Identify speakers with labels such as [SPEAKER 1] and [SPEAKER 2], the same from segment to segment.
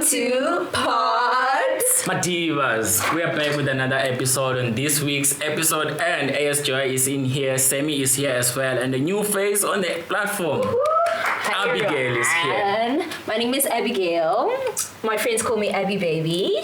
[SPEAKER 1] to Pod
[SPEAKER 2] Madibaz. We are back with another episode on this week's episode, and AS Joyah is in here, Sammie is here as well, and the new face on the platform, Abigail is here.
[SPEAKER 1] My name is Abigail. My friends call me Abby Baby.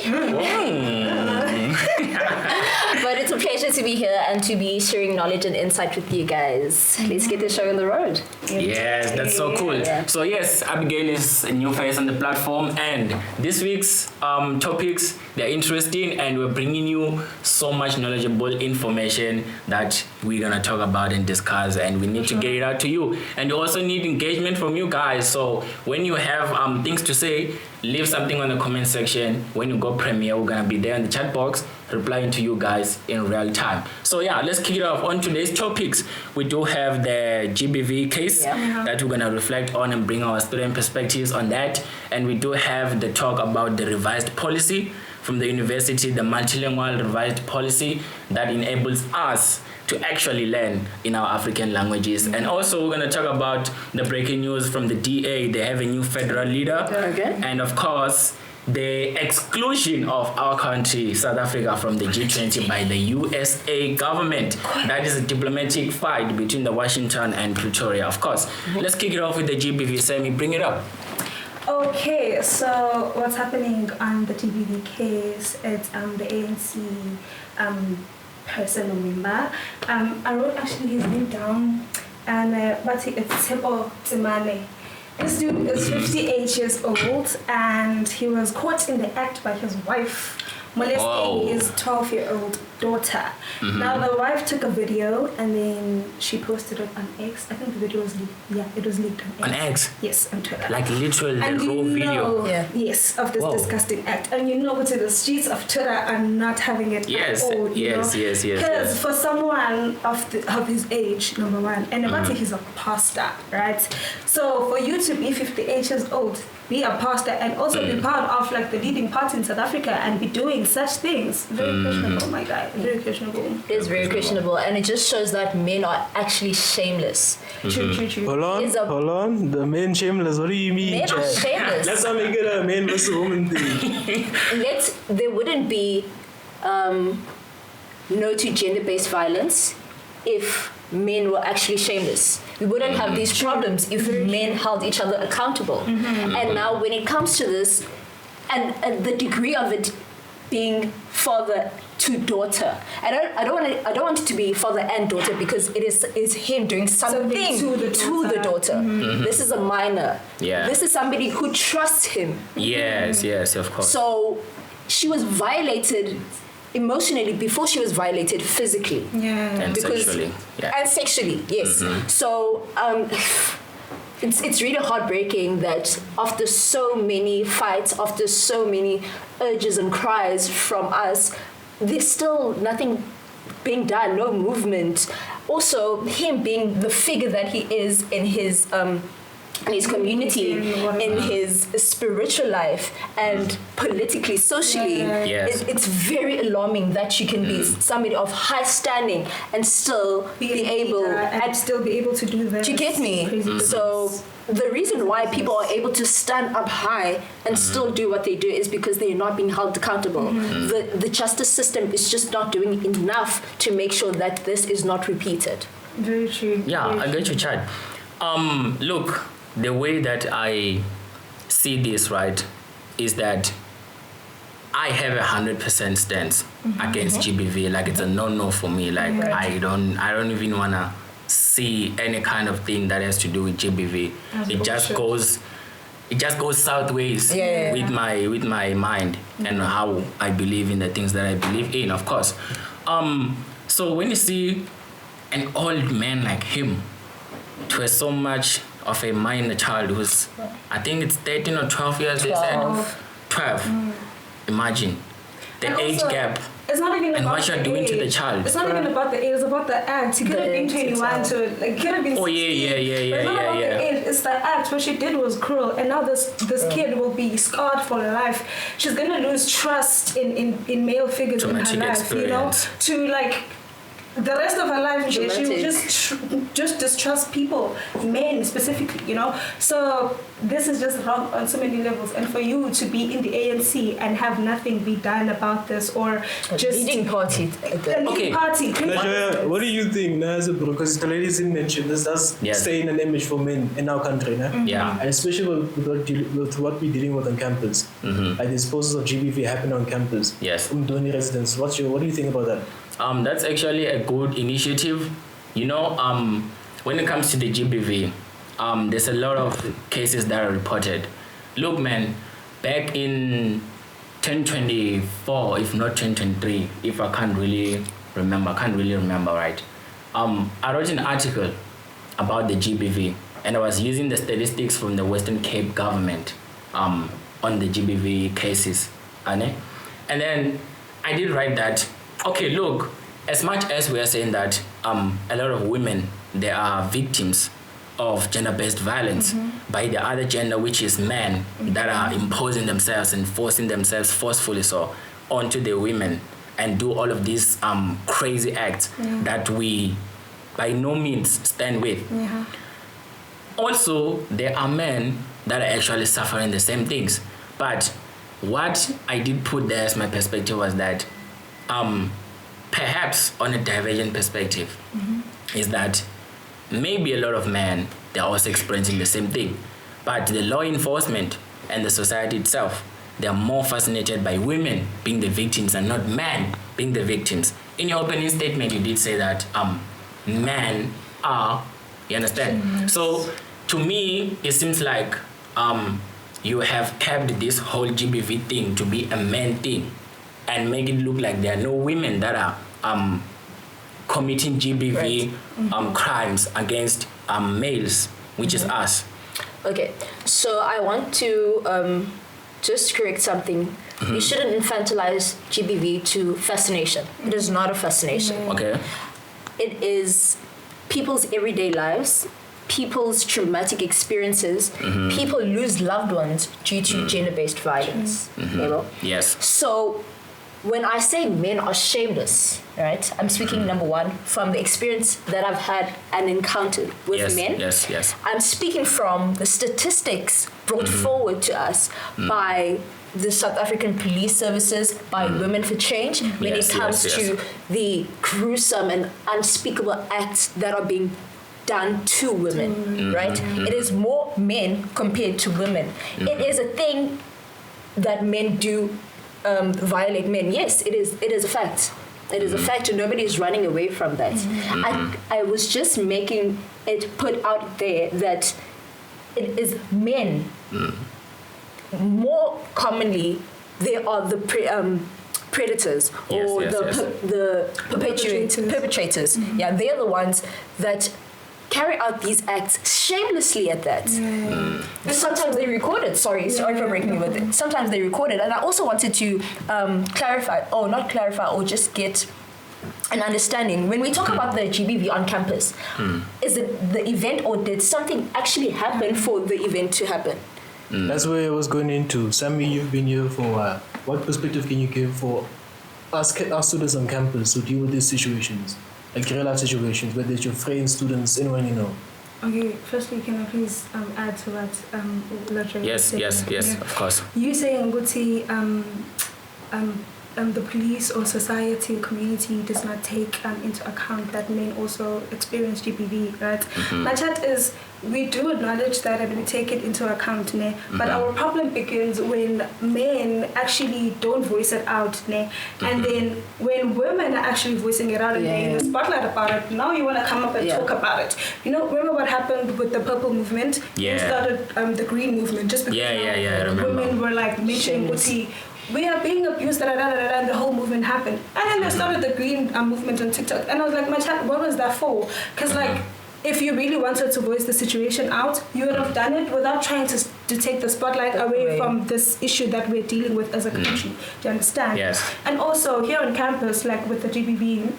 [SPEAKER 1] But it's a pleasure to be here and to be sharing knowledge and insight with you guys. Let's get the show on the road.
[SPEAKER 2] Yes, that's so cool. Yeah. So yes, Abigail is a new face on the platform, and this week's topics, they're interesting, and we're bringing you so much knowledgeable information that we're gonna talk about and discuss, and we need to get it out to you. And we also need engagement from you guys. So when you have things to say, leave something on the comment section. When you go premiere, we're gonna be there in the chat box replying to you guys in real time. So yeah, let's kick it off. On today's topics, we do have the GBV case that we're gonna reflect on and bring our student perspectives on that. And we do have the talk about the revised policy from the university, the multilingual revised policy that enables us to actually learn in our African languages. And also we're gonna talk about the breaking news from the DA. They have a new federal leader.
[SPEAKER 1] Okay.
[SPEAKER 2] And of course, the exclusion of our country, South Africa, from the G20 by the USA government. That is a diplomatic fight between the Washington and Pretoria, of course. Let's kick it off with the GBV. Sammie, bring it up.
[SPEAKER 3] Okay, so what's happening on the GBV case? It's the ANC person or member. I wrote actually his name down, and but it's Sebo Tsimane. This dude is 58 years old, and he was caught in the act by his wife molesting his 12-year-old daughter. Now the wife took a video and then she posted it on X. I think the video was leaked. Yeah, it was leaked on X.
[SPEAKER 2] On X?
[SPEAKER 3] Yes, on Twitter.
[SPEAKER 2] Like literal raw video.
[SPEAKER 3] Yes, of this disgusting act. And you know, the streets of Twitter are not having it at all. Yes. Because for someone of his age, number one, and about he's a pastor, right? So for you to be 58 years old, be a pastor, and also be part of like the leading party in South Africa and be doing such things, very questionable, my guy. Very questionable.
[SPEAKER 1] It is very questionable, and it just shows that men are actually shameless.
[SPEAKER 3] True.
[SPEAKER 4] Hold on. The men shameless. What do you mean?
[SPEAKER 1] Men are shameless.
[SPEAKER 4] Let's not make it a man versus woman thing.
[SPEAKER 1] There wouldn't be no to gender-based violence if men were actually shameless. We wouldn't have these problems if men held each other accountable. And now when it comes to this, and the degree of it being father to daughter, I don't want it to be father and daughter, because it is him doing something to the daughter. This is a minor.
[SPEAKER 2] Yeah.
[SPEAKER 1] This is somebody who trusts him.
[SPEAKER 2] Yes, of course.
[SPEAKER 1] So she was violated emotionally before she was violated physically.
[SPEAKER 2] And sexually.
[SPEAKER 1] And sexually, yes. So it's really heartbreaking that after so many fights, after so many urges and cries from us, there's still nothing being done, no movement. Also, him being the figure that he is in his community, in his spiritual life, and politically, socially, it's very alarming that you can be somebody of high standing and still be able
[SPEAKER 3] to do this.
[SPEAKER 1] Do you get me? So the reason why people are able to stand up high and still do what they do is because they're not being held accountable. The justice system is just not doing enough to make sure that this is not repeated.
[SPEAKER 3] Very true.
[SPEAKER 2] I get you, Chad. Look, the way that I see this, right, is that I have 100% stance against GBV. Like, it's a no for me. Like, I don't even wanna see any kind of thing that has to do with GBV. It just goes sideways with my mind and how I believe in the things that I believe in, of course. So when you see an old man like him to have so much of a minor child who's, I think it's 13 or 12 years, 12. Imagine the
[SPEAKER 3] and
[SPEAKER 2] age
[SPEAKER 3] also,
[SPEAKER 2] gap.
[SPEAKER 3] It's not even
[SPEAKER 2] and
[SPEAKER 3] about
[SPEAKER 2] what you're doing
[SPEAKER 3] age.
[SPEAKER 2] to the child.
[SPEAKER 3] It's not even about the age, it's about the act. He could have been 21 to like could have been 16.
[SPEAKER 2] Oh yeah.
[SPEAKER 3] But it's not about the age, it's the act. What she did was cruel, and now this kid will be scarred for life. She's gonna lose trust in male figures
[SPEAKER 2] Traumatic
[SPEAKER 3] in her life,
[SPEAKER 2] experience.
[SPEAKER 3] you know? To like the rest of her life, she will just distrust people, men specifically, So this is just wrong on so many levels. And for you to be in the ANC and have nothing be done about this, or just
[SPEAKER 1] leading party,
[SPEAKER 3] party.
[SPEAKER 4] Joyah, what do you think, because the ladies didn't mention this does stay in an image for men in our country,
[SPEAKER 2] Yeah,
[SPEAKER 4] and especially with what we're dealing with on campus. Like these posts of GBV happen on campus.
[SPEAKER 2] Yes.
[SPEAKER 4] Umdoni residents. What do you think about that?
[SPEAKER 2] That's actually a good initiative. When it comes to the GBV, there's a lot of cases that are reported. Look, man, back in 2024, if not 2023, if I can't really remember, right? I wrote an article about the GBV, and I was using the statistics from the Western Cape government on the GBV cases. And then I did write that, okay, look, as much as we are saying that a lot of women, they are victims of gender-based violence by the other gender, which is men, that are imposing themselves and forcing themselves forcefully so onto the women and do all of these crazy acts that we by no means stand with. Also, there are men that are actually suffering the same things. But what I did put there as my perspective was that perhaps on a divergent perspective is that maybe a lot of men, they're also experiencing the same thing. But the law enforcement and the society itself, they're more fascinated by women being the victims and not men being the victims. In your opening statement, you did say that men are, you understand? So to me, it seems like you have kept this whole GBV thing to be a man thing and make it look like there are no women that are committing GBV crimes against males, which is us.
[SPEAKER 1] Okay, so I want to just correct something. You shouldn't infantilize GBV to fascination. It is not a fascination.
[SPEAKER 2] Okay.
[SPEAKER 1] It is people's everyday lives, people's traumatic experiences. People lose loved ones due to gender-based violence.
[SPEAKER 2] Yes.
[SPEAKER 1] So when I say men are shameless, right, I'm speaking, number one, from the experience that I've had and encountered with men.
[SPEAKER 2] Yes.
[SPEAKER 1] I'm speaking from the statistics brought forward to us by the South African police services, by Women for Change, when it comes to the gruesome and unspeakable acts that are being done to women, right? It is more men compared to women. It is a thing that men do violate men. Yes, it is a fact. It is a fact, and nobody is running away from that. I was just making it put out there that it is men. More commonly, they are the predators or the perpetrators. Yeah, they're the ones that carry out these acts shamelessly at that. Sometimes they record it. Sorry for breaking you with it. Sometimes they record it. And I also wanted to or just get an understanding. When we talk about the GBV on campus, is it the event, or did something actually happen for the event to happen?
[SPEAKER 4] That's where I was going into. Sammie, you've been here for a while. What perspective can you give for us students on campus who deal with these situations? Like real life situations, whether it's your friends, students, anyone you know. Okay,
[SPEAKER 3] firstly, can I please add to what Lodre
[SPEAKER 2] Yes, of course.
[SPEAKER 3] You saying, Guti, the police or society or community does not take into account that men also experience GBV, right? My chat is, we do acknowledge that and we take it into account, ne? But our problem begins when men actually don't voice it out, ne? And then when women are actually voicing it out and they're in the spotlight about it, now you want to come up and talk about it. Remember what happened with the purple movement? We started the green movement just because
[SPEAKER 2] I remember.
[SPEAKER 3] Women were like mentioning Guti, we are being abused, and the whole movement happened. And then they started the green movement on TikTok. And I was like, my chat, what was that for? Because if you really wanted to voice the situation out, you would have done it without trying to take the spotlight away from this issue that we're dealing with as a country. Do you understand?
[SPEAKER 2] Yes.
[SPEAKER 3] And also here on campus, like with the GBV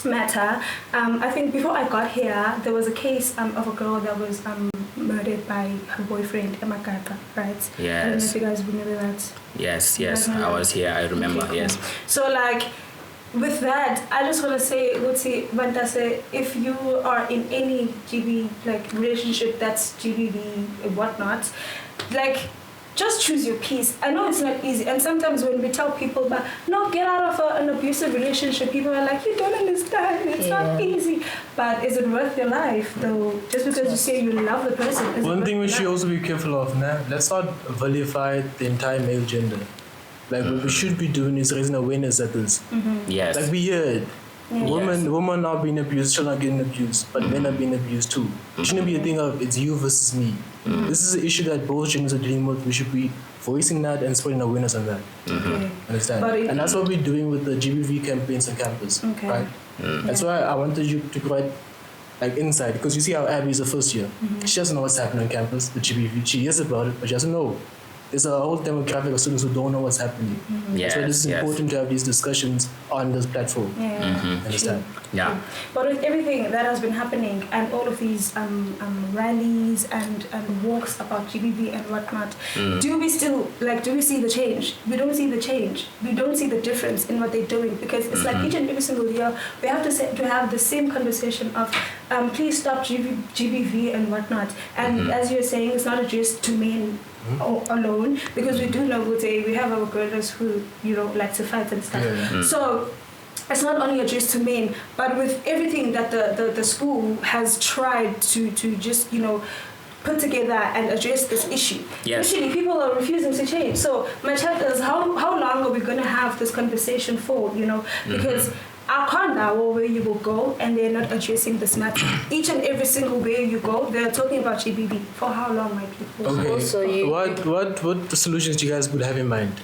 [SPEAKER 3] matter, I think before I got here, there was a case of a girl that was murdered by her boyfriend, Emakapa, right?
[SPEAKER 2] Yes.
[SPEAKER 3] I don't know if you guys remember that.
[SPEAKER 2] Yes, I was here, I remember,
[SPEAKER 3] okay, cool.
[SPEAKER 2] Yes.
[SPEAKER 3] So with that, I just want to say, Bantase, if you are in any GB relationship that's GBV and whatnot, just choose your peace. I know it's not easy, and sometimes when we tell people, but no, get out of an abusive relationship, people are like, you don't understand, it's not easy. But is it worth your life, though? Just because you say you love the person.
[SPEAKER 4] One thing we should also be careful of now, let's not vilify the entire male gender. What we should be doing is raising awareness at this.
[SPEAKER 2] Yes.
[SPEAKER 4] We hear it. Women are being abused, children are getting abused, but men are being abused too. It shouldn't be a thing of it's you versus me. This is an issue that both genders are dealing with. We should be voicing that and spreading awareness on that. Understand? And that's what we're doing with the GBV campaigns on campus. Right? That's why I wanted you to provide insight, because you see how Abby is a first year. She doesn't know what's happening on campus, the GBV. She hears about it, but she doesn't know. There's a whole demographic of students who don't know what's happening.
[SPEAKER 2] Yes,
[SPEAKER 4] so this is important to have these discussions on this platform. Understand?
[SPEAKER 2] Yeah.
[SPEAKER 3] But with everything that has been happening and all of these rallies and walks about GBV and whatnot, do we still do we see the change? We don't see the change. We don't see the difference in what they're doing, because it's like each and every single year we have to have the same conversation of please stop GBV and whatnot. And as you're saying, it's not addressed to men alone, because we do know we have our girls who like to fight and stuff. So it's not only addressed to men, but with everything that the school has tried to just put together and address this issue. Actually, people are refusing to change. So my chat is, how long are we going to have this conversation for? Because I can't now where you will go and they're not addressing this matter. Each and every single way you go, they're talking about GBV. For how long, my people?
[SPEAKER 4] Okay. What the solutions do you guys would have in mind?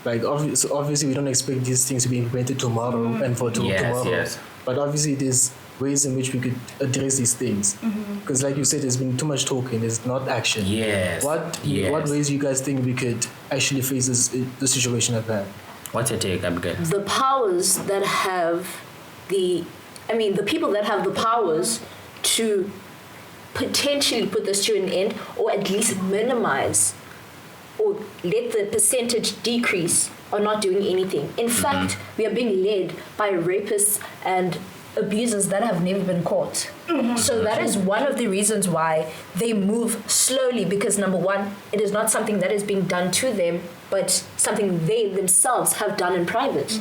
[SPEAKER 4] Obviously we don't expect these things to be implemented tomorrow and for tomorrow. Yes. But obviously there's ways in which we could address these things. Because like you said, there's been too much talking, there's not action.
[SPEAKER 2] Yes.
[SPEAKER 4] What ways do you guys think we could actually face the situation like that?
[SPEAKER 2] What's your take, Abigail?
[SPEAKER 1] The powers that have the people that have the powers to potentially put this to an end, or at least minimize or let the percentage decrease, are not doing anything. In fact, we are being led by rapists and abusers that have never been caught. So that is one of the reasons why they move slowly, because number one, it is not something that is being done to them, but something they themselves have done in private.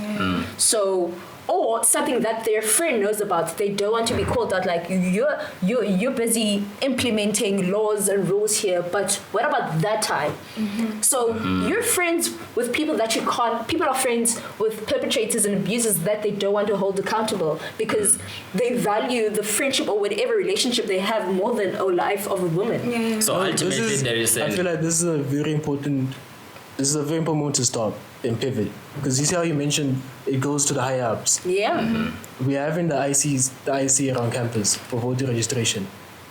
[SPEAKER 1] So, or something that their friend knows about. They don't want to be called out like, you're busy implementing laws and rules here, but what about that time? So you're friends with people that you can't. People are friends with perpetrators and abusers that they don't want to hold accountable, because they value the friendship or whatever relationship they have more than a life of a woman.
[SPEAKER 2] So ultimately there is
[SPEAKER 4] I feel like this is a very important moment to stop and pivot, because you see how you mentioned it goes to the higher ups. We are having the IC around campus for voter registration.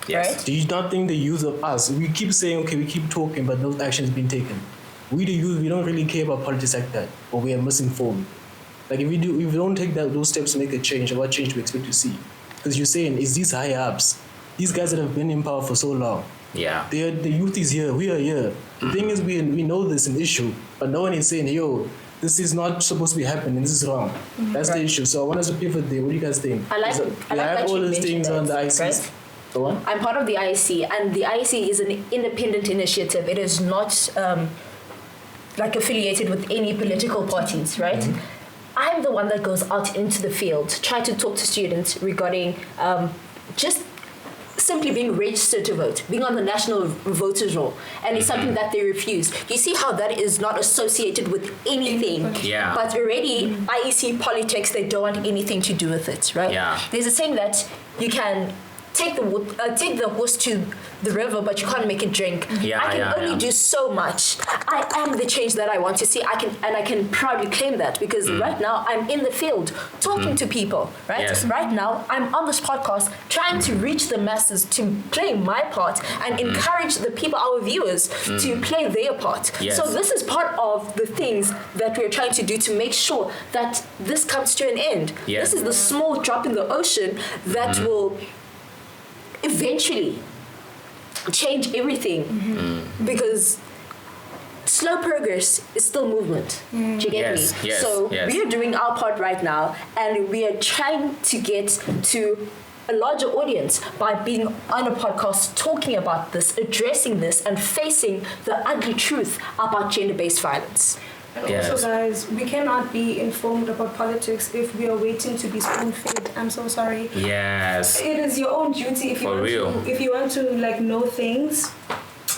[SPEAKER 1] Right?
[SPEAKER 4] Do you not think the youth of us, we keep saying, okay, we keep talking, but no action is being taken? We the youth, we don't really care about politics like that, or we are misinformed. If we don't take those steps to make a change, what change do we expect to see? Because you're saying it's these higher ups, these guys that have been in power for so long. The youth is here, we are here. The thing is, we know this is an issue, but no one is saying, yo, this is not supposed to be happening, this is wrong. That's the issue. So I want us to pivot there. What do you guys think?
[SPEAKER 1] I like
[SPEAKER 4] all these things on the IC.
[SPEAKER 1] Right? I'm part of the IC, and the IC is an independent initiative. It is not affiliated with any political parties, right? I'm the one that goes out into the field, try to talk to students regarding just simply being registered to vote, being on the national voters roll, and it's something that they refuse. You see how that is not associated with anything, but already IEC politics, they don't want anything to do with it, right? There's a saying that you can take the horse to the river, but you can't make it drink. I can only do so much. I am the change that I want to see. I can proudly claim that, because right now I'm in the field talking to people. Right? Right now I'm on this podcast trying to reach the masses, to play my part and encourage the people, our viewers, to play their part. So this is part of the things that we're trying to do to make sure that this comes to an end. This is the small drop in the ocean that will eventually change everything, because slow progress is still movement. Do you get me?
[SPEAKER 2] Yes,
[SPEAKER 1] so we are doing our part right now, and we are trying to get to a larger audience by being on a podcast, talking about this, addressing this, and facing the ugly truth about gender-based violence.
[SPEAKER 3] And also, guys, we cannot be informed about politics if we are waiting to be spoon-fed. I'm so sorry.
[SPEAKER 2] Yes.
[SPEAKER 3] It is your own duty if you want to like know things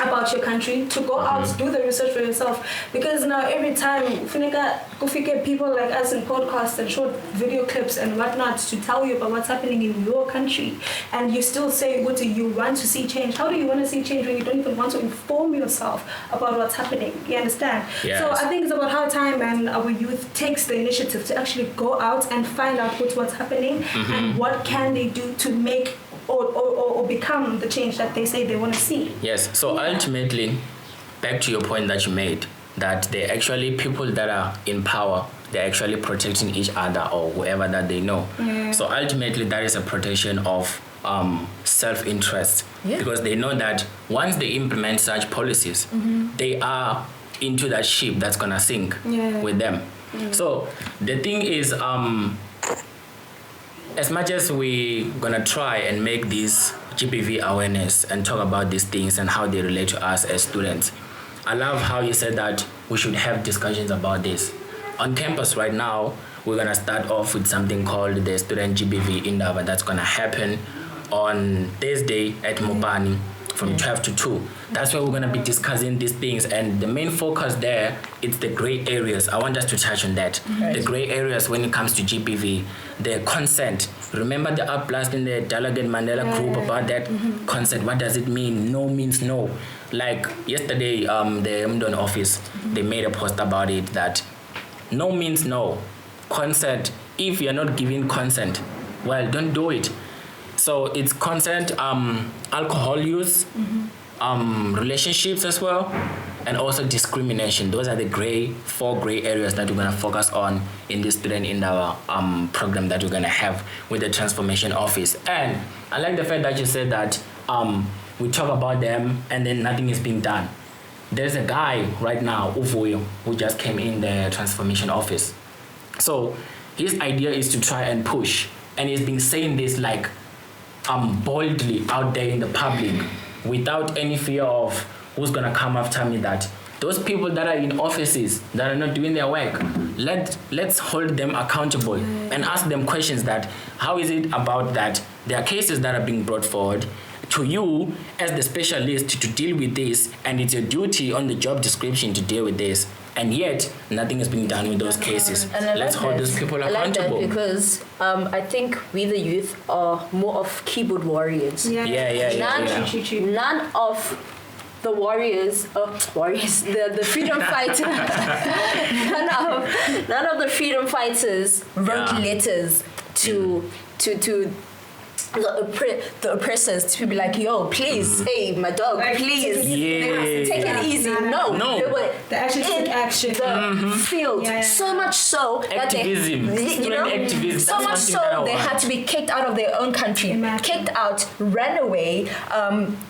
[SPEAKER 3] about your country, to go out, do the research for yourself. Because now every time we get people like us in podcasts and short video clips and whatnot to tell you about what's happening in your country, and you still say, what do you want to see change? How do you want to see change when you don't even want to inform yourself about what's happening? You understand?
[SPEAKER 2] Yes.
[SPEAKER 3] So I think it's about how time and our youth takes the initiative to actually go out and find out what's happening and what can they do to make or become the change that they say they want to see.
[SPEAKER 2] Yes, so ultimately, back to your point that you made, that they're actually people that are in power, they're actually protecting each other or whoever that they know. So ultimately, that is a protection of self-interest, because they know that once they implement such policies, they are into that ship that's going to sink with them. So the thing is, as much as we're gonna try and make this GBV awareness and talk about these things and how they relate to us as students, I love how you said that we should have discussions about this. On campus right now, we're gonna start off with something called the Student GBV Indaba that's gonna happen on Thursday at Mopani from 12 to 2. That's where we're going to be discussing these things, and the main focus there, it's the gray areas. I want us to touch on that. The gray areas when it comes to GBV, the consent. Remember the outblast in the Delegate Mandela group about that consent. What does it mean? No means no. Like yesterday, the Mdon office, they made a post about it that no means no. Consent, if you're not giving consent, well, don't do it. So it's consent, alcohol use, relationships as well, and also discrimination. Those are the 4 gray areas that we're going to focus on in this student in our program that we're going to have with the transformation office. And I like the fact that you said that we talk about them and then nothing is being done. There's a guy right now, Uvuyo, who just came in the transformation office. So his idea is to try and push, and he's been saying this like boldly out there in the public without any fear of who's gonna come after me, that those people that are in offices that are not doing their work, let's hold them accountable and ask them questions that how is it about that there are cases that are being brought forward to you as the specialist to deal with this, and it's your duty on the job description to deal with this, and yet nothing is being done with those cases. Let's hold those people accountable.
[SPEAKER 1] I like that because I think we the youth are more of keyboard warriors. None of the warriors, the freedom fighter, none of the freedom fighters wrote letters to the oppressors to be like, yo, please, hey, my dog, like, please, take it easy. No.
[SPEAKER 3] They actually took action.
[SPEAKER 1] The field, so much so that so much so they had to be kicked out of their own country, kicked out, ran away,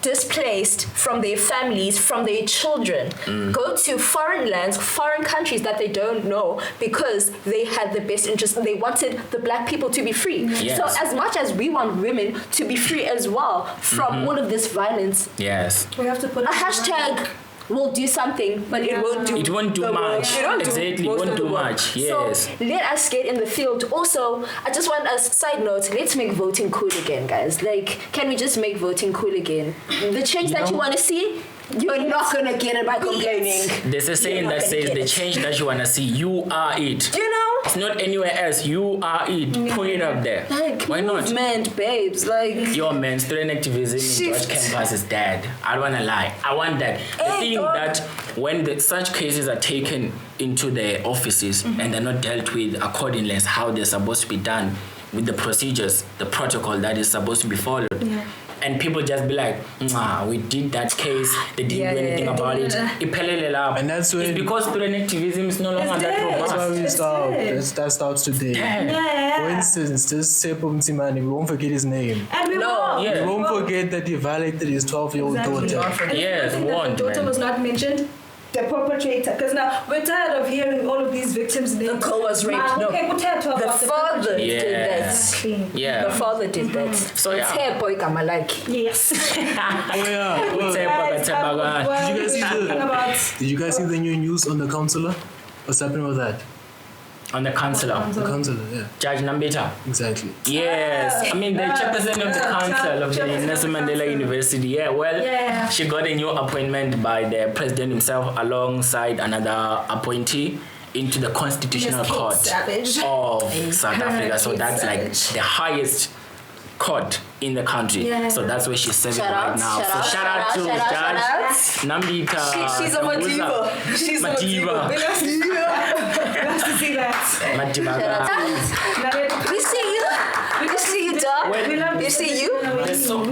[SPEAKER 1] displaced from their families, from their children, go to foreign lands, foreign countries that they don't know because they had the best interest. They wanted the black people to be free.
[SPEAKER 2] Yes.
[SPEAKER 1] So as much as we want women to be free as well from all of this violence,
[SPEAKER 3] we have to put
[SPEAKER 1] a hashtag will do something, but it won't do
[SPEAKER 2] much. It won't do much. Yes.
[SPEAKER 1] So let us get in the field. Also, I just want a side note, let's make voting cool again, guys. Like, can we just make voting cool again? The change that you want to see, you're not going to get it by complaining.
[SPEAKER 2] There's a saying that says the change that you want to see, you are it.
[SPEAKER 1] You know?
[SPEAKER 2] It's not anywhere else. You are it. Put it up there.
[SPEAKER 1] Like,
[SPEAKER 2] why not?
[SPEAKER 1] Movement, babes. Like,
[SPEAKER 2] yo, man, student activism in George campus is dead. I don't want to lie. I want that. The thing that when such cases are taken into the offices and they're not dealt with accordingly as how they're supposed to be done with the procedures, the protocol that is supposed to be followed. And people just be like, we did that case, they didn't do anything about it. And
[SPEAKER 4] that's when,
[SPEAKER 2] it's because student activism is no longer that robust.
[SPEAKER 4] That's why that starts today. For instance, just say Mtimani, we won't forget his name.
[SPEAKER 3] And we
[SPEAKER 4] won't forget that he violated his 12-year-old daughter.
[SPEAKER 3] Yes, the daughter was not mentioned. the perpetrator, because now we're tired of hearing all of these victims' names.
[SPEAKER 1] The girl was raped. No.
[SPEAKER 3] Okay,
[SPEAKER 1] the father did that.
[SPEAKER 3] Exactly.
[SPEAKER 1] The father did that.
[SPEAKER 2] So yeah.
[SPEAKER 1] It's her boy Kamalaki.
[SPEAKER 3] Yes.
[SPEAKER 4] Did you guys see the new news on the counselor? What's happening with that?
[SPEAKER 2] On the councillor.
[SPEAKER 4] The counselor, yeah.
[SPEAKER 2] Judge Nambita.
[SPEAKER 4] Exactly.
[SPEAKER 2] Yes. I mean, the chairperson of the council of the Nelson Mandela University. Yeah, well, she got a new appointment by the president himself alongside another appointee into the Constitutional Court of South Africa. So that's like the highest court in the country. So that's where she's serving right now. So shout out to Judge Nambita.
[SPEAKER 1] She's a Madiba. She's a Madiba.
[SPEAKER 3] Nice to see that.
[SPEAKER 2] Madibaz.
[SPEAKER 1] We see you. We see you, dog. We see you.
[SPEAKER 2] There's so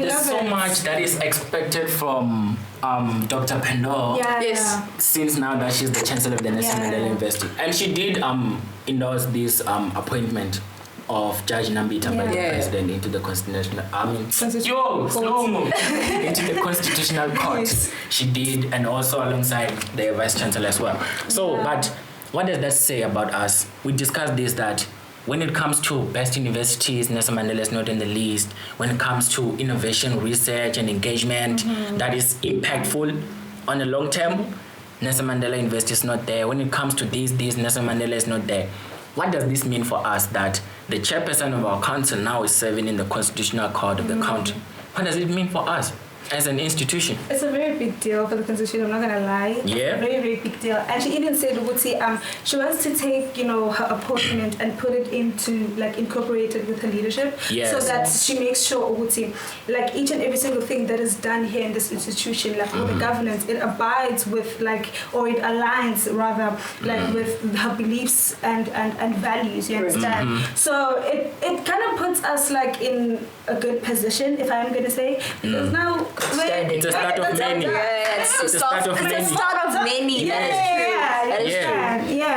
[SPEAKER 2] much that is expected from Dr. Pendor.
[SPEAKER 1] Yes.
[SPEAKER 2] Since now that she's the chancellor of the Nelson Mandela University, and she did endorse this appointment of Judge Nambita by the president into the constitutional. Into the Constitutional Court. Yes. She did, and also alongside the vice chancellor as well. So, but what does that say about us? We discussed this, that when it comes to best universities, Nelson Mandela is not in the list. When it comes to innovation, research, and engagement that is impactful on the long term, Nelson Mandela University is not there. When it comes to this, Nelson Mandela is not there. What does this mean for us, that the chairperson of our council now is serving in the Constitutional Court of the country? What does it mean for us as an institution?
[SPEAKER 3] It's a very big deal for the constitution, I'm not gonna lie.
[SPEAKER 2] Yeah.
[SPEAKER 3] It's a very, very big deal. And she even said, she wants to take, her appointment and put it into, incorporate it with her leadership.
[SPEAKER 2] Yes.
[SPEAKER 3] So that she makes sure, each and every single thing that is done here in this institution, with the governance, it abides with, or it aligns, rather, with her beliefs and values, you understand? So it kind of puts us, in a good position, if I'm going to say, because now,
[SPEAKER 2] it's a start of many.
[SPEAKER 1] It's a start of many.
[SPEAKER 2] That is true.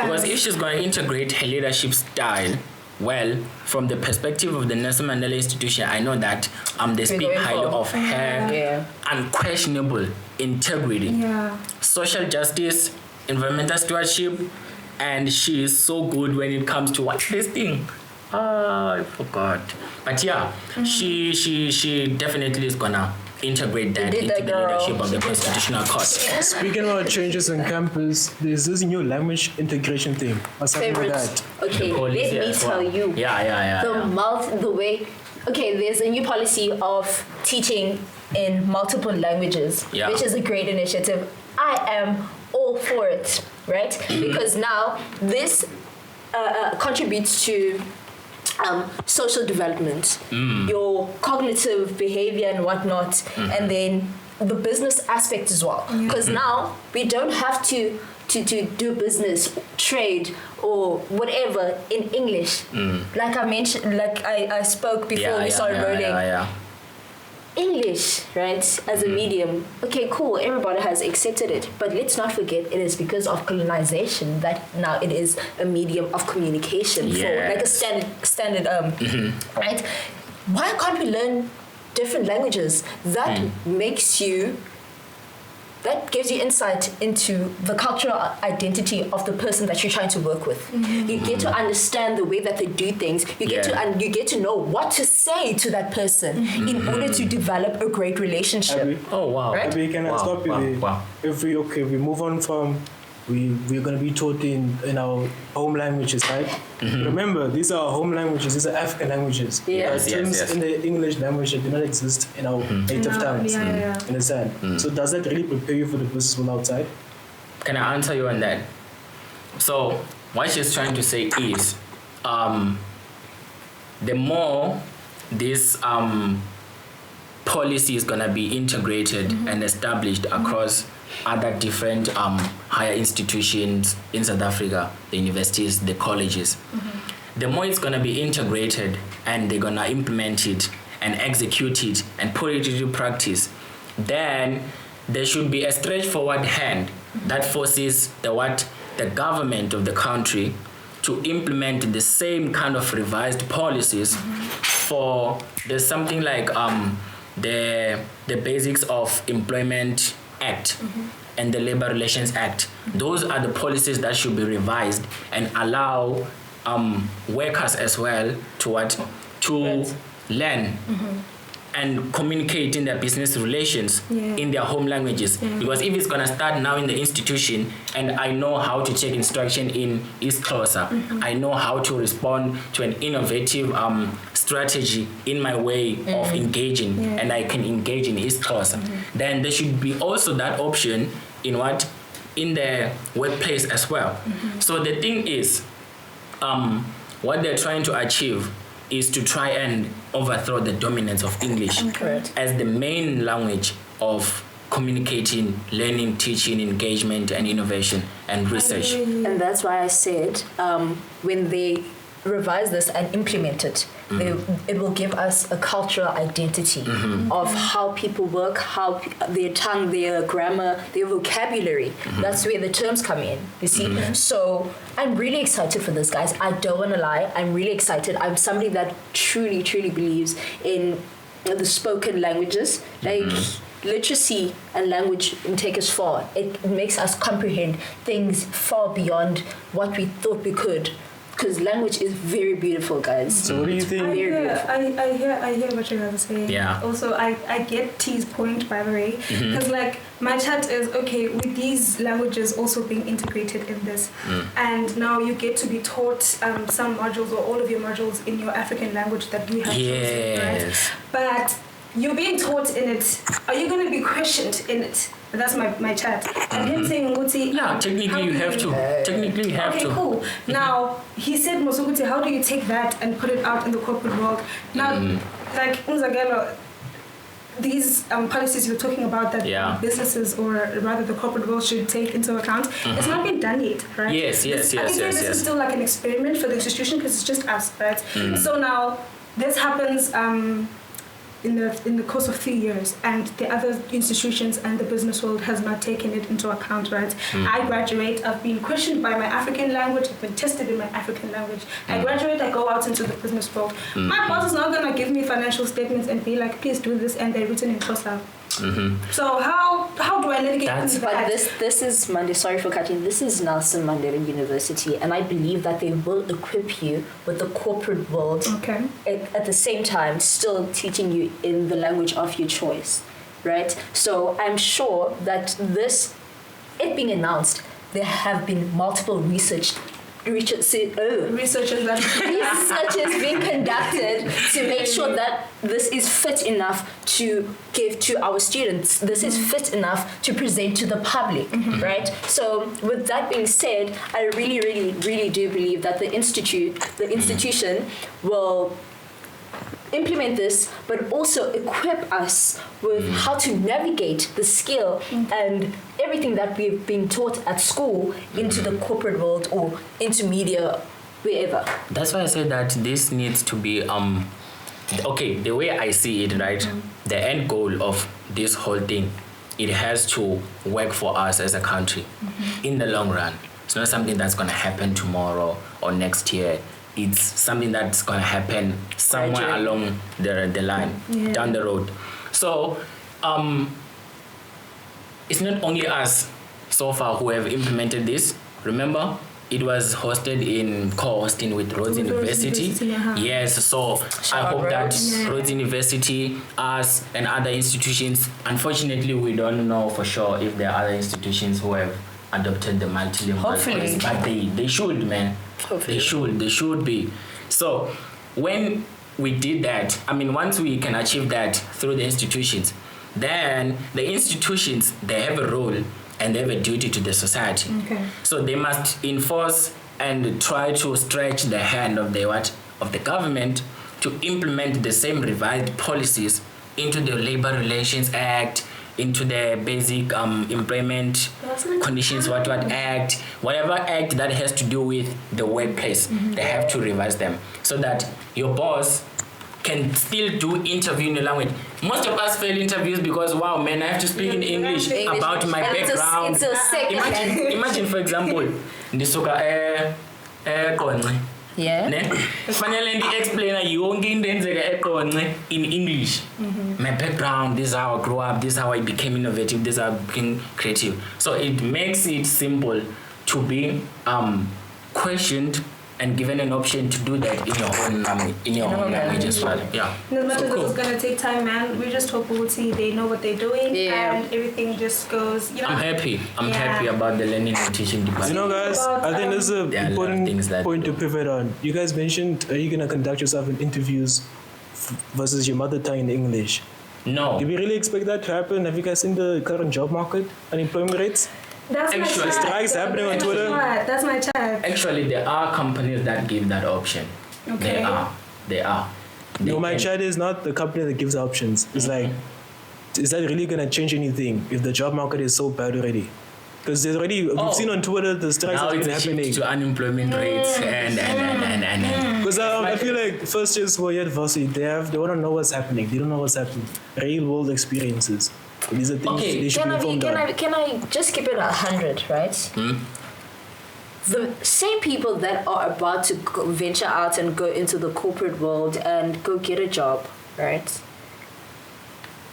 [SPEAKER 2] Because if she's going to integrate her leadership style, well, from the perspective of the Nelson Mandela Institution, I know that they speak highly of her unquestionable integrity, social justice, environmental stewardship, and she is so good when it comes to this thing. I forgot. But she definitely is gonna integrate that into the leadership of the Constitutional Court.
[SPEAKER 4] Speaking about changes on campus, there's this new language integration thing. What's happening with that?
[SPEAKER 1] Okay, let me tell you. The way. Okay, there's a new policy of teaching in multiple languages, which is a great initiative. I am all for it, right? Because now this contributes to social development, your cognitive behavior and whatnot, and then the business aspect as well. Because now we don't have to do business, trade, or whatever in English. Like I mentioned, I spoke before we started rolling. English, right, as a medium, okay, cool, everybody has accepted it, but let's not forget it is because of colonization that now it is a medium of communication for a standard right? Why can't we learn different languages? That that gives you insight into the cultural identity of the person that you're trying to work with. You get to understand the way that they do things. You get to know what to say to that person in order to develop a great relationship.
[SPEAKER 4] Abby,
[SPEAKER 1] right?
[SPEAKER 4] Abby, can I stop you there? If we move on from we're going to be taught in our home languages, right? Remember, these are our home languages. These are African languages. Terms in the English language that do not exist in our native tongues. Understand? So does that really prepare you for the business world outside?
[SPEAKER 2] Can I answer you on that? So what she's trying to say is, the more this policy is going to be integrated and established across other different higher institutions in South Africa, the universities, the colleges, the more it's going to be integrated and they're going to implement it and execute it and put it into practice, then there should be a straightforward hand that forces the government of the country to implement the same kind of revised policies for there's something like the Basics of Employment Act, and the Labor Relations Act. Those are the policies that should be revised and allow workers as well to learn and communicate in their business relations in their home languages. Because if it's gonna start now in the institution, and I know how to check instruction in Xhosa, I know how to respond to an innovative strategy in my way of engaging, and I can engage in Xhosa, then there should be also that option in the workplace as well. So the thing is, what they're trying to achieve is to try and overthrow the dominance of English as the main language of communicating, learning, teaching, engagement, and innovation and research.
[SPEAKER 1] And that's why I said when they revise this and implement it, it will give us a cultural identity of how people work, how their tongue, their grammar, their vocabulary. That's where the terms come in, you see. So I'm really excited for this, guys. I don't want to lie. I'm really excited. I'm somebody that truly, truly believes in the spoken languages. Like, literacy and language take us far. It makes us comprehend things far beyond what we thought we could. Because language is very beautiful, guys.
[SPEAKER 4] So what do you think?
[SPEAKER 3] I hear what you guys are saying.
[SPEAKER 2] Yeah.
[SPEAKER 3] Also, I get T's point, by the way. Because like my chat is, okay, with these languages also being integrated in this. And now you get to be taught some modules or all of your modules in your African language that you have chosen, right? But you're being taught in it. Are you going to be questioned in it? That's my chat. And him saying,
[SPEAKER 2] yeah, technically you have to. Technically you have to.
[SPEAKER 3] Okay, cool. Now, he said, Mosuguti, how do you take that and put it out in the corporate world? Now, like, Unzagelo, these policies you're talking about that businesses, or rather the corporate world, should take into account, it's not been done yet, right?
[SPEAKER 2] Yes.
[SPEAKER 3] This is still like an experiment for the institution because it's just us, right? So now, this happens in the course of 3 years, and the other institutions and the business world has not taken it into account, right? I graduate, I've been questioned by my African language, I've been tested in my African language. I graduate, I go out into the business world. My boss is not gonna give me financial statements and be like, please do this, and they're written in Xhosa. So how do I navigate through that?
[SPEAKER 1] But this is Monday. Sorry for cutting. This is Nelson Mandela University, and I believe that they will equip you with the corporate world.
[SPEAKER 3] Okay.
[SPEAKER 1] At the same time, still teaching you in the language of your choice, right? So I'm sure that it being announced, there have been multiple researches being conducted to make sure that this is fit enough to give to our students. This is fit enough to present to the public, right? So with that being said, I really, really, really do believe that the institution will implement this, but also equip us with how to navigate the skill and everything that we've been taught at school into the corporate world or into media, wherever.
[SPEAKER 2] That's why I say that this needs to be okay, the way I see it, right? The end goal of this whole thing, it has to work for us as a country in the long run. It's not something that's going to happen tomorrow or next year. It's something that's going to happen somewhere along the line, down the road. So it's not only us so far who have implemented this. Remember, it was co-hosting with Rhodes University. Yes, so I hope that Rhodes University, us and other institutions, unfortunately we don't know for sure if there are other institutions who have adopted the multilingual policy, but they should, man. Hopefully. They should be. So when we did that, I mean, once we can achieve that through the institutions, then the institutions, they have a role and they have a duty to the society.
[SPEAKER 3] Okay.
[SPEAKER 2] So they must enforce and try to stretch the hand of the government to implement the same revised policies into the Labor Relations Act, into the basic employment conditions, act, whatever act that has to do with the workplace, they have to revise them so that your boss can still do interview in the language. Most of us fail interviews because, wow, man, I have to speak in English about my background. Imagine, for example, Ndisoka
[SPEAKER 1] Yeah.
[SPEAKER 2] Finally, the explainer in English. My background, this is how I grew up, this is how I became innovative, this is how I became creative. So it makes it simple to be questioned and given an option to do that in your own language as well. Yeah.
[SPEAKER 3] No matter if it's gonna take time, man. We just hope we'll see they know what they're doing and everything just goes. You know.
[SPEAKER 2] I'm happy about the learning and teaching department.
[SPEAKER 4] You know, guys, I think this is an important point to pivot on. You guys mentioned, are you gonna conduct yourself in interviews versus your mother tongue in English?
[SPEAKER 2] No.
[SPEAKER 4] Do we really expect that to happen? Have you guys seen the current job market, unemployment rates?
[SPEAKER 3] That's my chat.
[SPEAKER 4] Strikes happening on Twitter.
[SPEAKER 3] That's my chat.
[SPEAKER 2] Actually, there are companies that give that option.
[SPEAKER 3] Okay.
[SPEAKER 2] They are.
[SPEAKER 4] No, my chat is not the company that gives options. It's like, is that really going to change anything if the job market is so bad already? Because there's already, we've seen on Twitter the strikes that have been happening.
[SPEAKER 2] To unemployment rates and.
[SPEAKER 4] Because I feel like first years for university, they want to know what's happening. They don't know what's happening. Real world experiences. These are things they should be informed on.
[SPEAKER 1] Can I just keep it 100, right? The same people that are about to venture out and go into the corporate world and go get a job, right,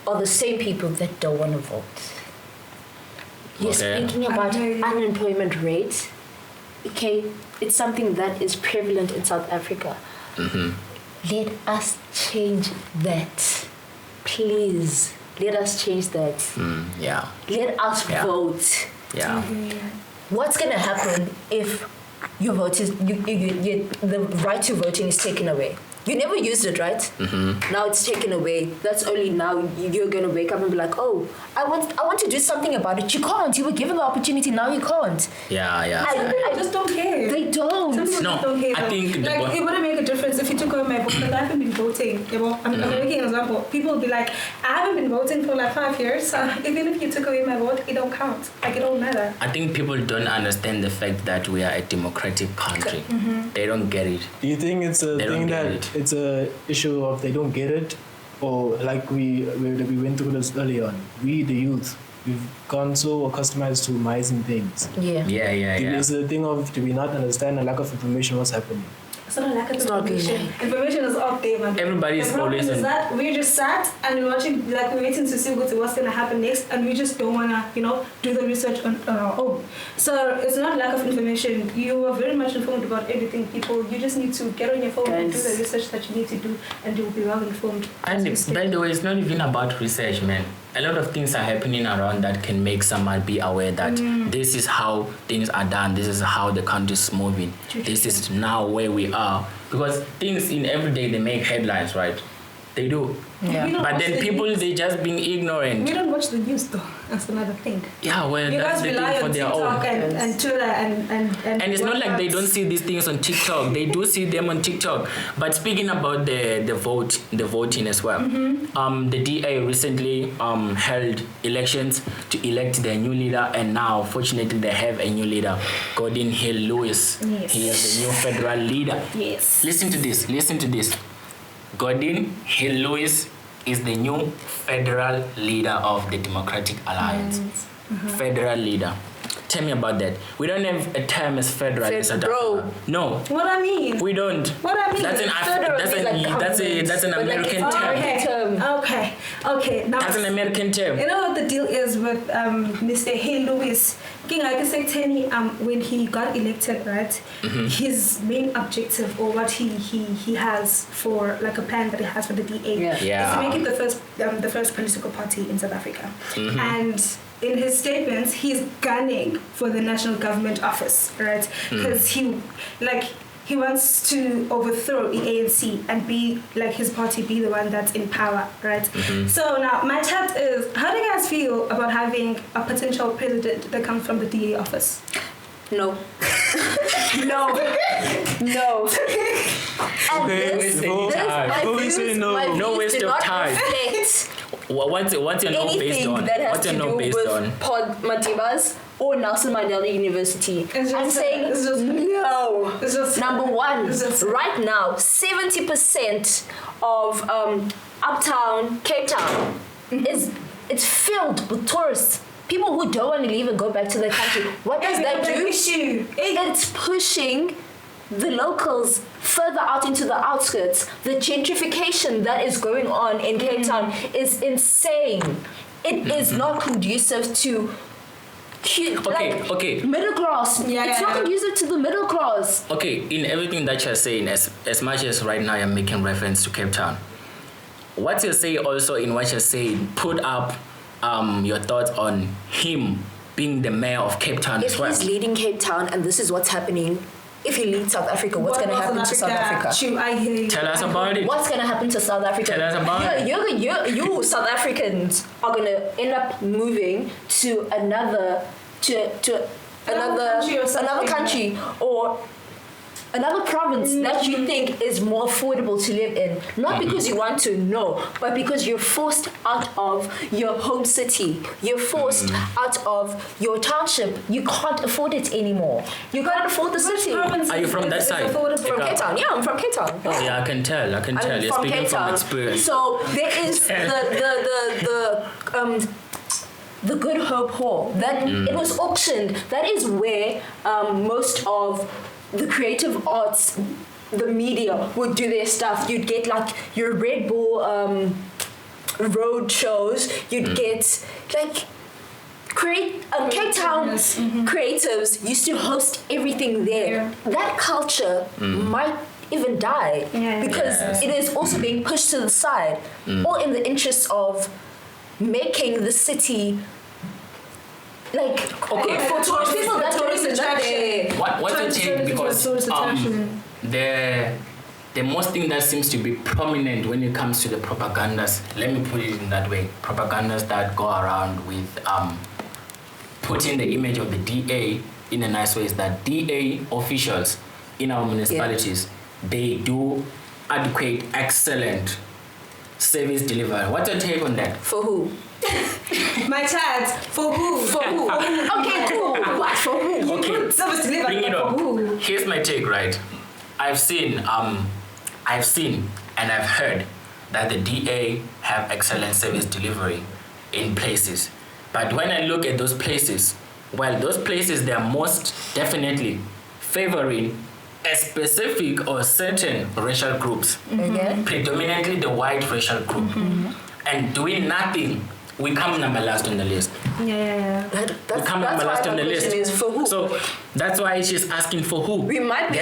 [SPEAKER 1] are the same people that don't want to vote. You're speaking about unemployment rate. Okay, it's something that is prevalent in South Africa. Let us change that, please. Let us change that. Let us vote. What's gonna happen if your vote is the right to voting is taken away? You never used it, right? Now it's taken away. That's only now you're gonna wake up and be like, oh, I want to do something about it. You can't. You were given the opportunity. Now you can't.
[SPEAKER 3] I just don't care.
[SPEAKER 1] They don't.
[SPEAKER 3] Some don't care.
[SPEAKER 2] I think
[SPEAKER 3] it wouldn't make a difference if you took away my vote. Like, I haven't been voting. I'm making an example. People will be like, I haven't been voting for like 5 years. So even if you took away my vote, it don't count. Like, it don't matter.
[SPEAKER 2] I think people don't understand the fact that we are a democratic country. They don't get it.
[SPEAKER 4] Do you think it's a thing that it's a issue of they don't get it, or like we went through this early on? We, the youth, we've gone so accustomed to mising things.
[SPEAKER 2] Yeah.
[SPEAKER 4] It's a thing of, do we not understand a lack of information what's happening?
[SPEAKER 3] It's not a lack of information. Information is up there, man.
[SPEAKER 2] Everybody's always
[SPEAKER 3] is that we just sat and we're watching, like we're waiting to see what's gonna happen next, and we just don't wanna, do the research on our own. So it's not lack of information. You are very much informed about everything, people. You just need to get on your phone and do the research that you need to do, and you'll be well informed.
[SPEAKER 2] And by the way, it's not even about research, man. A lot of things are happening around that can make someone be aware that this is how things are done, this is how the country is moving, this is now where we are. Because things in every day, they make headlines, right? They do.
[SPEAKER 3] Yeah.
[SPEAKER 2] But then people, they just being ignorant.
[SPEAKER 3] We don't watch the news though. That's another thing.
[SPEAKER 2] Yeah, well, you that's the thing for their own.
[SPEAKER 3] And Twitter and
[SPEAKER 2] it's not like they don't see these things on TikTok. They do see them on TikTok. But speaking about the voting as well, the DA recently held elections to elect their new leader, and now fortunately they have a new leader, Gordon Hill-Lewis.
[SPEAKER 3] Yes.
[SPEAKER 2] He is the new federal leader.
[SPEAKER 3] Yes.
[SPEAKER 2] Listen to this. Gordon Hill-Lewis is the new federal leader of the Democratic Alliance. Federal leader. Tell me about that. We don't have a term as federal in South Africa. No.
[SPEAKER 3] What I mean?
[SPEAKER 2] We don't.
[SPEAKER 3] What I mean?
[SPEAKER 2] That's an American term.
[SPEAKER 3] Okay. Now
[SPEAKER 2] that's an American term.
[SPEAKER 3] You know what the deal is with Mr. Hill-Lewis? King, I can say Tenny, when he got elected, right? His main objective, or what he has for, like a plan that he has for the DA, is to make it the first political party in South Africa. And in his statements, he's gunning for the national government office, right? Because he wants to overthrow the ANC and be like his party be the one that's in power, right? So now my chat is, how do you guys feel about having a potential president that comes from the DA office?
[SPEAKER 1] No. No.
[SPEAKER 2] No waste of time. What's your no based on? What's your no based on?
[SPEAKER 1] Madibaz or Nelson Mandela University. I'm saying no. Number one, right now, 70% of uptown Cape Town it's filled with tourists. People who don't want to leave and go back to their country. What does that do? It's pushing the locals further out into the outskirts. The gentrification that is going on in Cape Town is insane. It is not conducive to middle class. It's not conducive to the middle class.
[SPEAKER 2] Okay, in everything that you're saying, as much as right now you're making reference to Cape Town, what you're saying also in what you're saying, put up your thoughts on him being the mayor of Cape Town as well.
[SPEAKER 1] If he's leading Cape Town and this is what's happening, if he leads South Africa, what's going to happen to South Africa?
[SPEAKER 2] Tell us about it.
[SPEAKER 1] What's going to happen to South Africa?
[SPEAKER 2] Tell us about it.
[SPEAKER 1] You South Africans are going to end up moving to another country or another province that you think is more affordable to live in. Not because you want to, no, but because you're forced out of your home city. You're forced out of your township. You can't afford it anymore. You can't afford the city.
[SPEAKER 2] Are you from that side?
[SPEAKER 1] From Cape Town. Yeah, I'm from Cape Town.
[SPEAKER 2] Oh yeah, I can tell. You're speaking from experience.
[SPEAKER 1] So there is the Good Hope Hall. That it was auctioned. That is where most of the creative arts, the media would do their stuff. You'd get like your Red Bull road shows. You'd get like Cape Town creatives used to host everything there. That culture might even die because it is also being pushed to the side, all in the interest of making the city for tourist people that tourist attraction.
[SPEAKER 2] What's the take? Because the most thing that seems to be prominent when it comes to the propagandas, let me put it in that way, propagandas that go around with putting the image of the DA in a nice way, is that DA officials in our municipalities, they do adequate, excellent service delivery. What's your take on that?
[SPEAKER 1] For who?
[SPEAKER 3] My child, for who?
[SPEAKER 1] For who? Okay, cool. What? For who?
[SPEAKER 2] Okay,
[SPEAKER 3] service delivery.
[SPEAKER 2] Bring it up. Here's my take, right? I've seen and I've heard that the DA have excellent service delivery in places. But when I look at those places, those places, they are most definitely favoring a specific or certain racial groups, predominantly the white racial group, and doing nothing. We come number last on the list.
[SPEAKER 1] We
[SPEAKER 2] come number last on the list.
[SPEAKER 1] Is for who?
[SPEAKER 2] So that's why she's asking for who.
[SPEAKER 1] They might be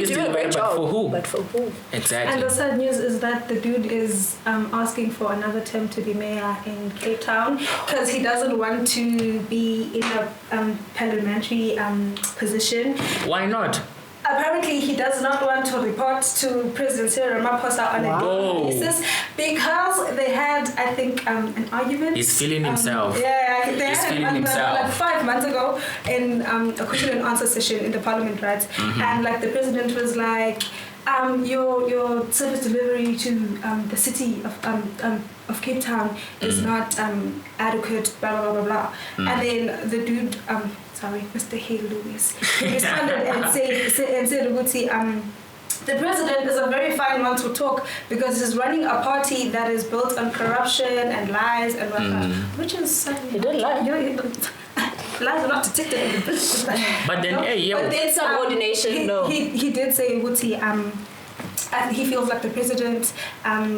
[SPEAKER 1] doing a great job,
[SPEAKER 2] for who?
[SPEAKER 1] But for who?
[SPEAKER 2] Exactly.
[SPEAKER 3] And the sad news is that the dude is asking for another term to be mayor in Cape Town because he doesn't want to be in a parliamentary position.
[SPEAKER 2] Why not?
[SPEAKER 3] Apparently, he does not want to report to President Cyril Ramaphosa on a daily basis because they had, I think, an argument.
[SPEAKER 2] He's feeling himself.
[SPEAKER 3] They had an argument like 5 months ago in a question and answer session in the parliament, right? And like the president was like, your service delivery to the city of Cape Town is not adequate, blah blah blah blah. And then the dude, Mr. Hale Lewis, he responded and said, the president is a very fine one to talk because he's running a party that is built on corruption and lies and whatnot, which is
[SPEAKER 1] he didn't lie.
[SPEAKER 3] Lies are not detected in the business.
[SPEAKER 2] But then,
[SPEAKER 1] but then subordination,
[SPEAKER 3] he did say, he feels like the president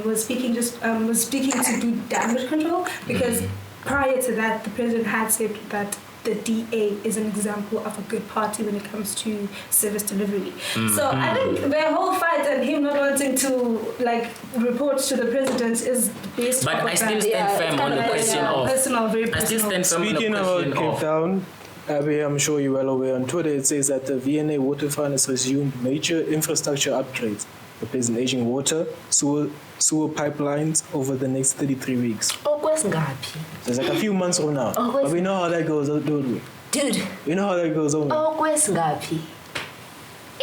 [SPEAKER 3] was speaking to do damage control because prior to that, the president had said that the DA is an example of a good party when it comes to service delivery. So I think their whole fight and him not wanting to report to the president is based on.
[SPEAKER 2] But I still stand firm on the question of
[SPEAKER 3] personal, very personal.
[SPEAKER 2] I still stand firm on the
[SPEAKER 4] question
[SPEAKER 2] question
[SPEAKER 4] about Cape Town. Abby, I'm sure you're well aware. On Twitter, it says that the VNA Water Fund has resumed major infrastructure upgrades, replacing aging water, sewer pipelines over the next 33 weeks.
[SPEAKER 1] So
[SPEAKER 4] it's like a few months from now. But we know how that goes, don't we?
[SPEAKER 1] Dude.
[SPEAKER 4] We know how that goes, don't we?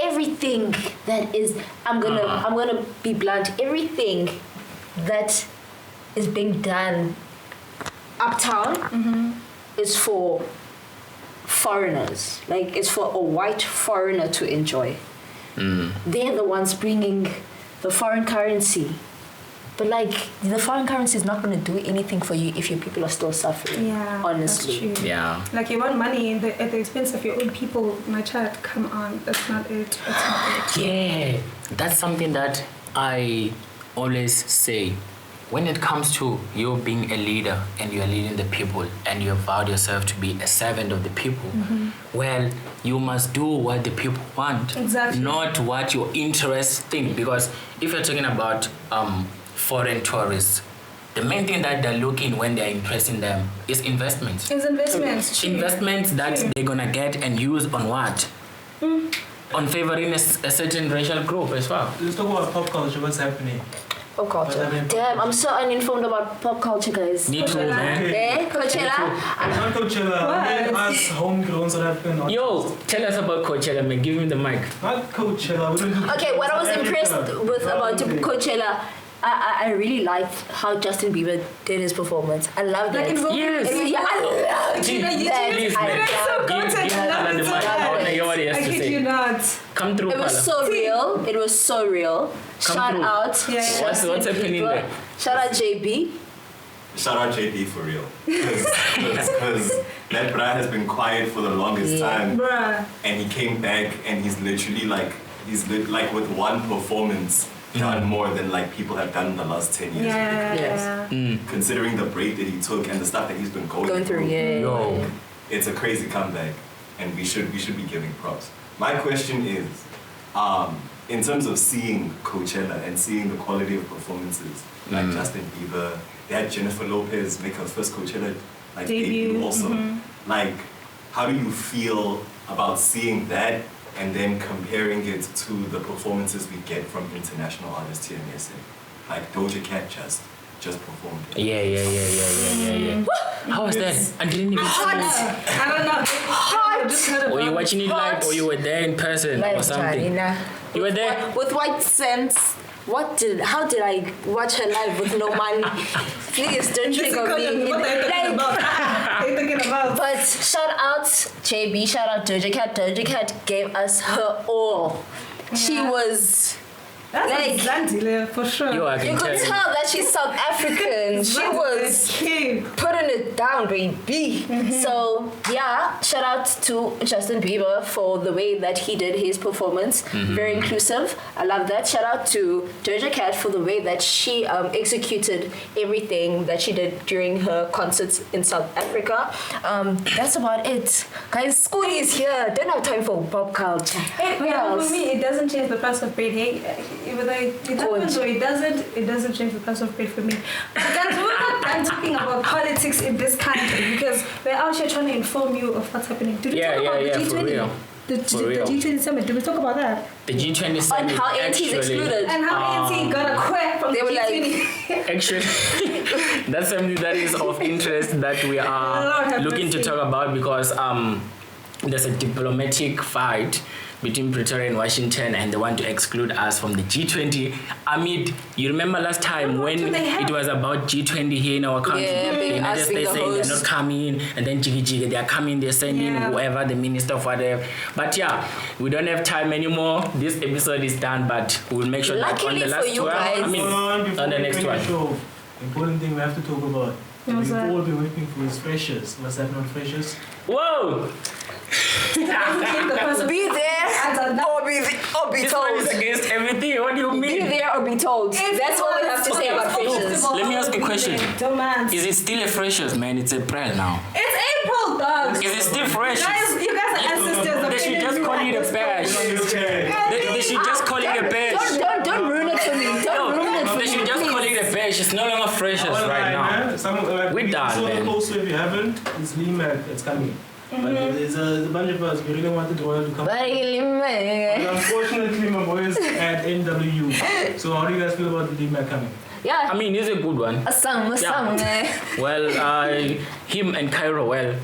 [SPEAKER 1] Everything that is, I'm gonna be blunt. Everything that is being done uptown is for foreigners. It's for a white foreigner to enjoy. They're the ones bringing the foreign currency. But like the foreign currency is not going to do anything for you if your people are still suffering.
[SPEAKER 3] Yeah,
[SPEAKER 1] honestly.
[SPEAKER 3] that's true.
[SPEAKER 2] Yeah.
[SPEAKER 3] Like you want money at the expense of your own people. My child, come on, that's not it. That's not it.
[SPEAKER 2] Yeah, that's something that I always say. When it comes to you being a leader and you're leading the people and you have vowed yourself to be a servant of the people, well, you must do what the people want,
[SPEAKER 3] exactly.
[SPEAKER 2] Not what your interests think. Because if you're talking about foreign tourists, the main thing that they're looking when they're interested in them is investments.
[SPEAKER 3] It's investments.
[SPEAKER 2] Investments that they're gonna get and use on what? On favoring a certain racial group as well.
[SPEAKER 4] Let's talk about pop culture. What's happening?
[SPEAKER 1] Pop culture. Damn, I'm so uninformed about pop culture, guys.
[SPEAKER 2] Me too, man.
[SPEAKER 1] Coachella?
[SPEAKER 4] Not Coachella. Us homegrown South African.
[SPEAKER 2] Yo, tell us about Coachella, man. Give him the mic.
[SPEAKER 4] Not Coachella. We don't do
[SPEAKER 1] Okay, what I was impressed with about Coachella, I really liked how Justin Bieber did his performance. I loved it.
[SPEAKER 2] Yes.
[SPEAKER 1] Yeah, I loved it.
[SPEAKER 2] Please, man. Give the mic. I want to hear what he has to say.
[SPEAKER 3] I kid you not.
[SPEAKER 2] Come through,
[SPEAKER 1] It was so real. It was so real. Shout out.
[SPEAKER 2] What's happening there?
[SPEAKER 1] Shout out JB.
[SPEAKER 5] Shout out JB for real. Because that bruh has been quiet for the longest time.
[SPEAKER 3] Bruh.
[SPEAKER 5] And he came back and he's literally like, with one performance done more than like people have done in the last 10 years.
[SPEAKER 3] Yes.
[SPEAKER 5] Considering the break that he took and the stuff that he's been going through.
[SPEAKER 2] Yo.
[SPEAKER 5] It's a crazy comeback and we should be giving props. My question is, in terms of seeing Coachella and seeing the quality of performances, like Justin Bieber, they had Jennifer Lopez make her first Coachella debut also. Like, how do you feel about seeing that and then comparing it to the performances we get from international artists here in SA? Like Doja Cat just performed.
[SPEAKER 2] Yeah. How was that? I didn't even see it.
[SPEAKER 3] I don't know.
[SPEAKER 1] Hot.
[SPEAKER 2] Were you watching it live or you were there in person or something? You were there?
[SPEAKER 1] With white sense. How did I watch her live with no money? Please don't think of me.
[SPEAKER 3] What are you thinking about?
[SPEAKER 1] But shout out JB, shout out Doja Cat. Doja Cat gave us her all. She was
[SPEAKER 3] That's like Zandile for sure.
[SPEAKER 2] Yo,
[SPEAKER 1] you could tell that she's South African. She was putting it down, baby. So yeah, shout out to Justin Bieber for the way that he did his performance. Very inclusive. I love that. Shout out to Doja Cat for the way that she executed everything that she did during her concerts in South Africa. That's about it, guys. School is here. Don't have time for pop culture.
[SPEAKER 3] For me, it doesn't change the price of bread. Hey, whether it happens or it doesn't change the price of bread for me. But guys, we're not done talking about politics in this country because we're out here trying to inform you of what's happening. Did we talk about the G20? The G20 summit, did we talk about that?
[SPEAKER 2] The G20 summit.
[SPEAKER 1] And how ANC is excluded.
[SPEAKER 3] And how ANC got a quack from the
[SPEAKER 1] G20.
[SPEAKER 2] Actually, that's something that is of interest that we are looking to talk about because there's a diplomatic fight between Pretoria and Washington and they want to exclude us from the G20 amid, you remember last time when it was about G20 here in our country, the United States saying they're not coming and then they are coming, they're sending whoever, the minister of whatever. But yeah, we don't have time anymore. This episode is done, but we'll make sure that on the last one, on the next one.
[SPEAKER 4] The important thing we have to talk about. We've all been waiting for is freshers. What's that not freshers?
[SPEAKER 2] Whoa!
[SPEAKER 1] Be there or be
[SPEAKER 2] this
[SPEAKER 1] told.
[SPEAKER 2] one is against everything. What do you mean?
[SPEAKER 1] Be there or be told. That's what we have to say about freshers.
[SPEAKER 2] Let me ask you a question.
[SPEAKER 3] Dumbass.
[SPEAKER 2] Is it still a freshers, man? It's April now.
[SPEAKER 3] It's April, dog.
[SPEAKER 2] Is it still freshers?
[SPEAKER 3] You guys are ancestors of
[SPEAKER 2] They should just call it a bash. They should just call it a bash.
[SPEAKER 1] Don't ruin it for me. Don't ruin it for me.
[SPEAKER 2] They should just call it a bash. It's no longer freshers right now. We're done, man.
[SPEAKER 4] Also, if you haven't, it's LIMAC that's coming. But there's a bunch of us, we really wanted Joyah to come. But unfortunately, my boy is at NWU. So how do you guys feel about the LIMAC coming?
[SPEAKER 1] Yeah.
[SPEAKER 2] I mean, it's a good one.
[SPEAKER 1] A song.
[SPEAKER 2] Well, him and Cairo, well,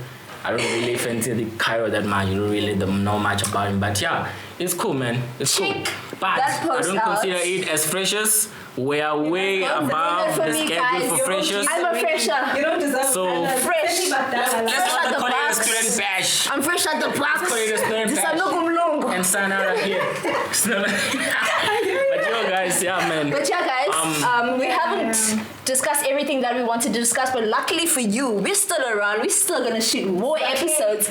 [SPEAKER 2] I don't really fancy the Cairo that much. You don't really know much about him. But yeah, it's cool, man. It's cool. But I don't consider it as freshers. We are way above the schedule for freshers.
[SPEAKER 1] I'm a fresher.
[SPEAKER 3] You don't deserve
[SPEAKER 2] so
[SPEAKER 3] fresh.
[SPEAKER 2] Let's not call it a student bash.
[SPEAKER 1] I'm fresh at the box.
[SPEAKER 2] Let's call it a student bash. and Sanara here. But yo, guys,
[SPEAKER 1] we haven't discussed everything that we wanted to discuss, but luckily for you, we're still around. We're still gonna shoot more episodes.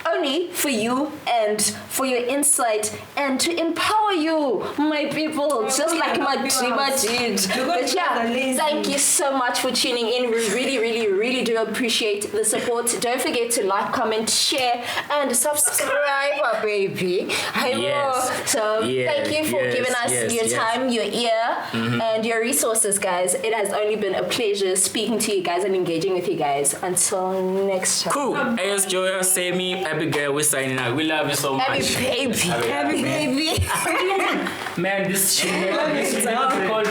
[SPEAKER 1] Only for you and for your insight and to empower you, my people, just like Madibaz did. But thank you so much for tuning in. We really, really, really do appreciate the support. Don't forget to like, comment, share, and subscribe, baby. Thank you for giving us your time, your ear, and your resources, guys. It has only been a pleasure speaking to you guys and engaging with you guys. Until next time.
[SPEAKER 2] Cool. AS Joyah, Sammie, Abigail, we're signing out. We love you so much.
[SPEAKER 1] Happy baby.
[SPEAKER 2] Man, this shit never called